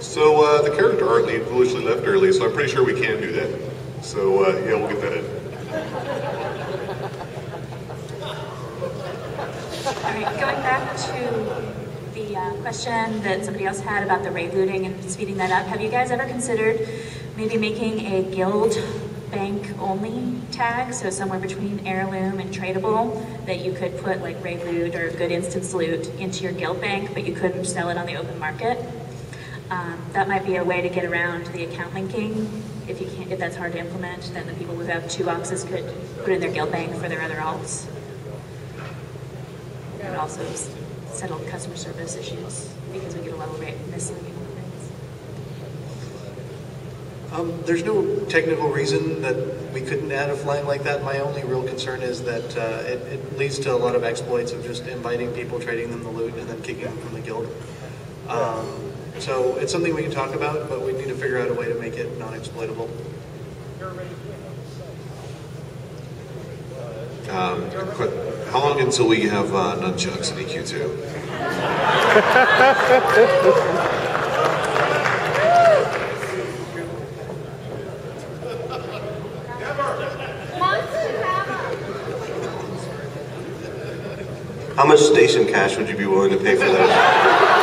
So the character art they foolishly left early, so I'm pretty sure we can do that. So yeah, we'll get that in. All right, going back to the question that somebody else had about the raid looting and speeding that up, have you guys ever considered maybe making a guild bank only tag, so somewhere between heirloom and tradable, that you could put like raid loot or good instance loot into your guild bank, but you couldn't sell it on the open market? That might be a way to get around the account linking. If you can't, if that's hard to implement, then the people who have 2 boxes could put in their guild bank for their other alts. It would also settle customer service issues because we get a level rate misleading things. There's no technical reason that we couldn't add a flag like that. My only real concern is that it leads to a lot of exploits of just inviting people, trading them the loot, and then kicking them from the guild. So it's something we can talk about, but we need to figure out a way to make it non-exploitable. How long until we have nunchucks in EQ2? How much station cash would you be willing to pay for that?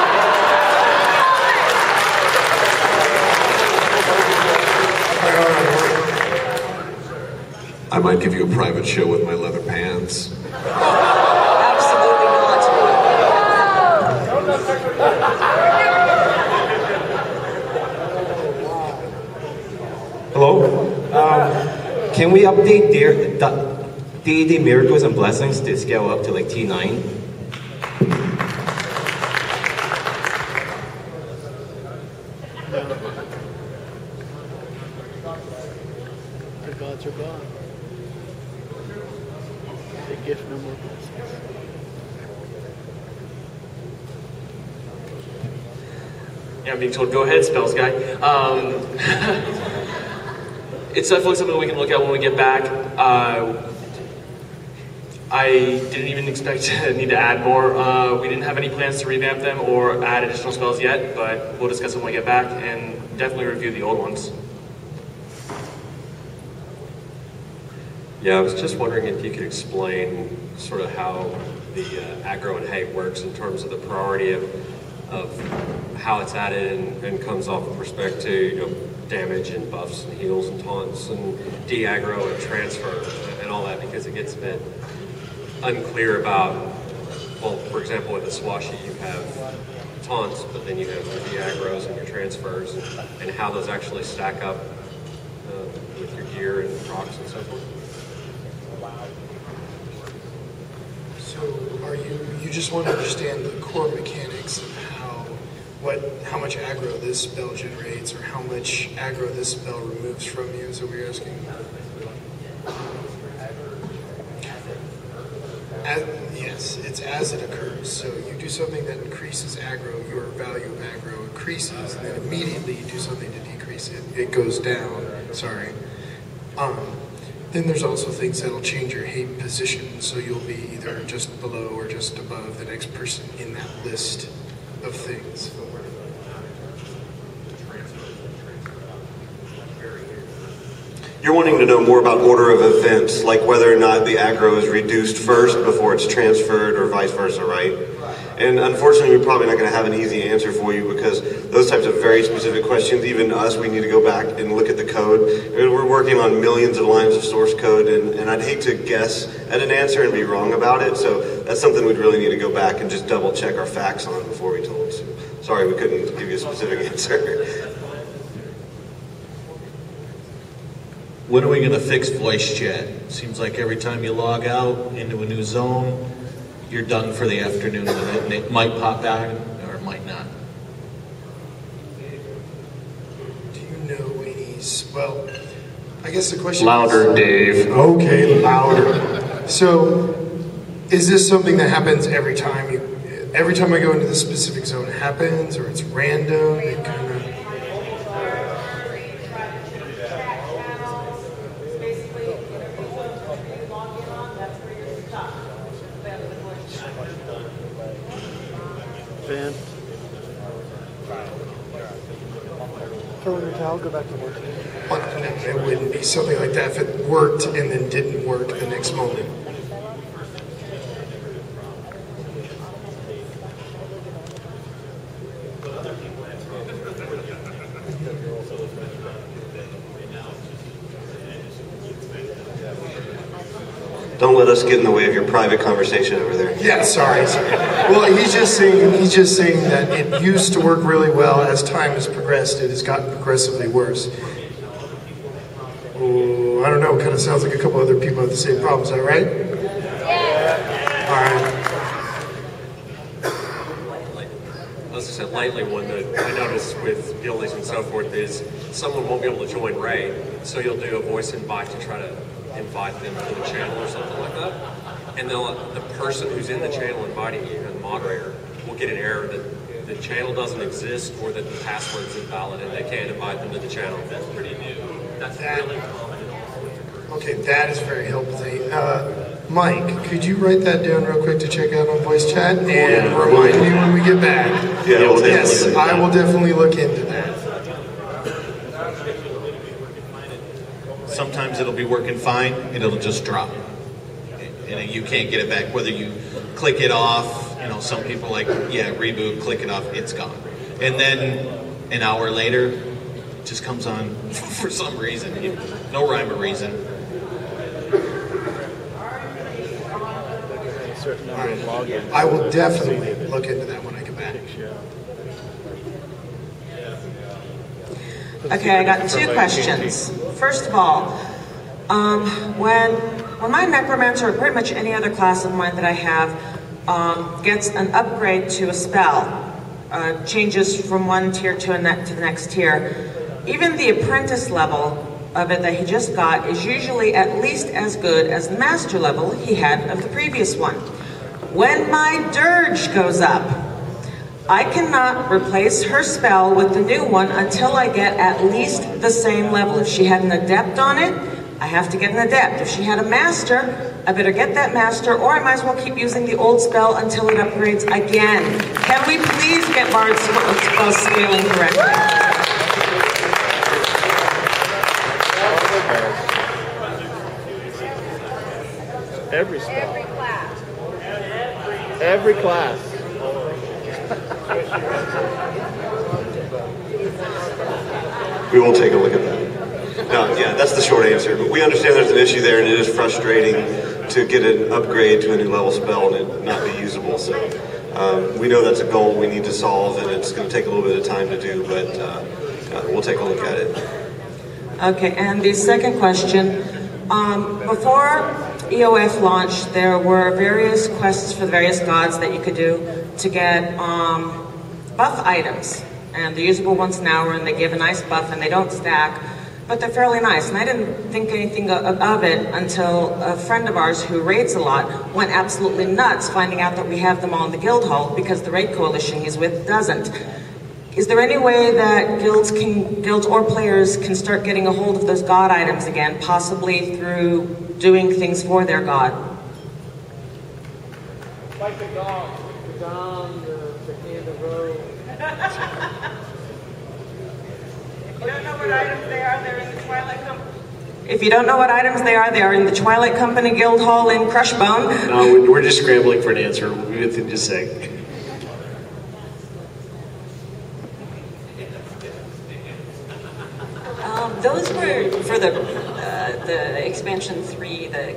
I might give you a private show with my leather pants. Absolutely not. Hello? Can we update deity miracles and blessings to scale up to like T9? The gods are gone. They gift no more blessings. Yeah, I'm being told, go ahead, spells guy. It's definitely something we can look at when we get back. I didn't even expect to need to add more. We didn't have any plans to revamp them or add additional spells yet, but we'll discuss them when we get back and definitely review the old ones. Yeah, I was just wondering if you could explain sort of how the aggro and hate works in terms of the priority of how it's added and comes off with respect to, you know, damage and buffs and heals and taunts and de-aggro and transfer and all that, because it gets a bit unclear about, well, for example, with the Swashi you have taunts, but then you have your de-aggros and your transfers and how those actually stack up with your gear and procs and so forth. So are you just want to understand the core mechanics of how much aggro this spell generates, or how much aggro this spell removes from you? Is that what you're asking? Yes, it's as it occurs. So you do something that increases aggro, your value of aggro increases, and then immediately you do something to decrease it. It goes down, sorry. Then there's also things that'll change your hate position, so you'll be either just below or just above the next person in that list of things. You're wanting to know more about order of events, like whether or not the aggro is reduced first before it's transferred or vice versa, right? And unfortunately, we're probably not going to have an easy answer for you, because those types of very specific questions, even us, we need to go back and look at the code. We're working on millions of lines of source code, and I'd hate to guess at an answer and be wrong about it, so that's something we'd really need to go back and just double check our facts on before we told. So, sorry, we couldn't give you a specific answer. When are we going to fix voice chat? Seems like every time you log out into a new zone, you're done for the afternoon, and it might pop out or it might not. Do you know any, well, I guess the question Louder, is, Dave. Okay, louder. So, is this something that happens every time I go into this specific zone it happens, or it's random? It kind of... throw in the towel, go back to work. It wouldn't be something like that if it worked and then didn't work the next moment. Don't let us get in the way of your private conversation over there. Yeah, sorry. Well, he's just saying that it used to work really well. As time has progressed, it has gotten progressively worse. Oh, I don't know. Kind of sounds like a couple other people have the same problem. Is that right? Yeah. All right. As I said, lately one that I noticed with guildies and so forth is someone won't be able to join raid, so you'll do a voice invite to try to invite them to the channel or something like that, and the person who's in the channel inviting you, the moderator, will get an error that the channel doesn't exist or that the password's invalid and they can't invite them to the channel. That's pretty new. That's really common in all sorts of groups. Okay, that is very helpful. Mike, could you write that down real quick to check out on voice chat and remind me when we get back? Yeah, yes, I will definitely look into that. Sometimes it'll be working fine and it'll just drop. And you can't get it back. Whether you click it off, some people reboot, click it off, it's gone. And then an hour later, it just comes on for some reason. No rhyme or reason. I will definitely look into that when I get back. Okay, I got two questions. First of all, when my necromancer, or pretty much any other class of mine that I have, gets an upgrade to a spell, changes from one tier to the next tier, even the apprentice level of it that he just got is usually at least as good as the master level he had of the previous one. When my dirge goes up, I cannot replace her spell with the new one until I get at least the same level. If she had an adept on it, I have to get an adept. If she had a master, I better get that master, or I might as well keep using the old spell until it upgrades again. Can we please get Bard's spell scaling correctly? Every spell. Every class. We will take a look at that. No, yeah, that's the short answer. But we understand there's an issue there, and it is frustrating to get an upgrade to a new level spell and it not be usable. So we know that's a goal we need to solve, and it's going to take a little bit of time to do, but we'll take a look at it. Okay, and the second question, before EOF launched, there were various quests for the various gods that you could do to get buff items. And they're usable once an hour, and they give a nice buff, and they don't stack, but they're fairly nice. And I didn't think anything of it until a friend of ours who raids a lot went absolutely nuts finding out that we have them all in the guild hall because the raid coalition he's with doesn't. Is there any way that guilds or players can start getting a hold of those god items again, possibly through doing things for their god? Like the dog. The dog, the hand of road. If you don't know what items they are, they're in the Twilight Company. If you don't know what items they are in the Twilight Company Guild Hall in Crushbone. No, we're just scrambling for an answer. We'll be with you in just a sec. Those were for the expansion 3, the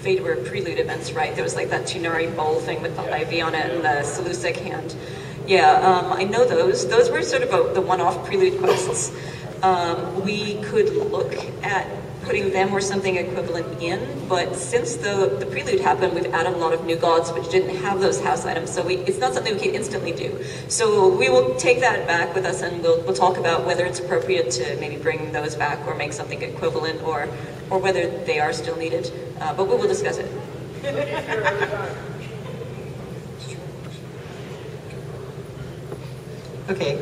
Fadeware Prelude events, right? There was like that Tunari bowl thing with the IV on it and the Seleucid hand. Yeah, I know those. Those were sort of the one-off prelude quests. We could look at putting them or something equivalent in, but since the prelude happened, we've added a lot of new gods which didn't have those house items, so it's not something we can instantly do. So we will take that back with us, and we'll talk about whether it's appropriate to maybe bring those back or make something equivalent, or whether they are still needed. But we will discuss it. Okay.